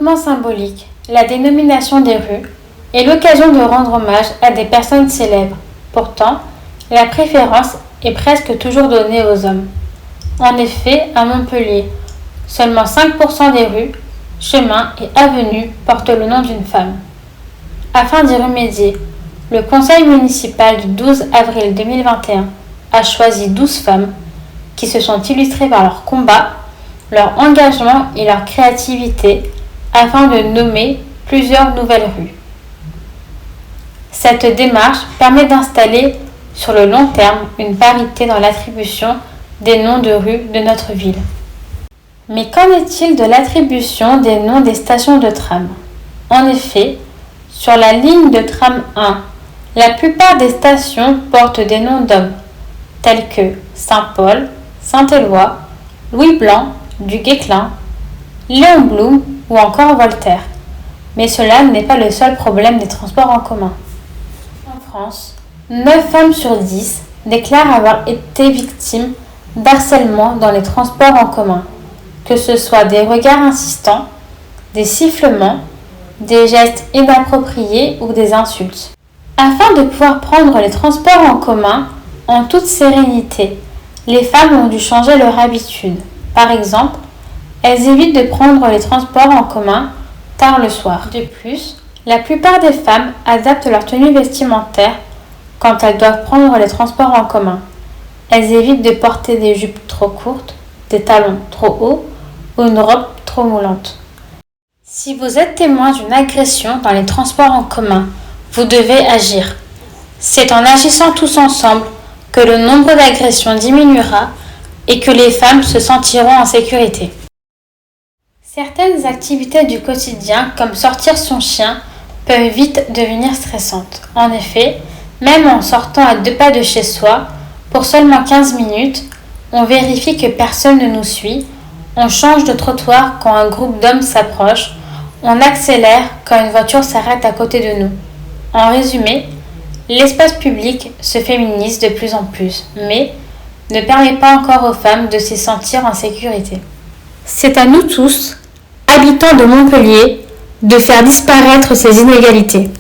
hautement symbolique, la dénomination des rues est l'occasion de rendre hommage à des personnes célèbres. Pourtant, la préférence est presque toujours donnée aux hommes. En effet, à Montpellier, seulement 5% des rues, chemins et avenues portent le nom d'une femme. Afin d'y remédier, le conseil municipal du 12 avril 2021 a choisi 12 femmes qui se sont illustrées par leur combat, leur engagement et leur créativité afin de nommer plusieurs nouvelles rues. Cette démarche permet d'installer sur le long terme une parité dans l'attribution des noms de rues de notre ville. Mais qu'en est-il de l'attribution des noms des stations de tram? En effet, sur la ligne de tram 1, la plupart des stations portent des noms d'hommes, tels que Saint-Paul, Saint-Éloi, Louis Blanc, du Guesclin, Léon Blum ou encore Voltaire. Mais cela n'est pas le seul problème des transports en commun. En France, 9 femmes sur 10 déclarent avoir été victimes d'harcèlement dans les transports en commun, que ce soit des regards insistants, des sifflements, des gestes inappropriés ou des insultes. Afin de pouvoir prendre les transports en commun en toute sérénité, les femmes ont dû changer leur habitude. Par exemple, elles évitent de prendre les transports en commun tard le soir. De plus, la plupart des femmes adaptent leur tenue vestimentaire quand elles doivent prendre les transports en commun. Elles évitent de porter des jupes trop courtes, des talons trop hauts ou une robe trop moulante. Si vous êtes témoin d'une agression dans les transports en commun, vous devez agir. C'est en agissant tous ensemble que le nombre d'agressions diminuera et que les femmes se sentiront en sécurité. Certaines activités du quotidien, comme sortir son chien, peuvent vite devenir stressantes. En effet, même en sortant à 2 pas de chez soi, pour seulement 15 minutes, on vérifie que personne ne nous suit, on change de trottoir quand un groupe d'hommes s'approche, on accélère quand une voiture s'arrête à côté de nous. En résumé, l'espace public se féminise de plus en plus, mais ne permet pas encore aux femmes de s'y sentir en sécurité. C'est à nous tous, habitants de Montpellier, de faire disparaître ces inégalités.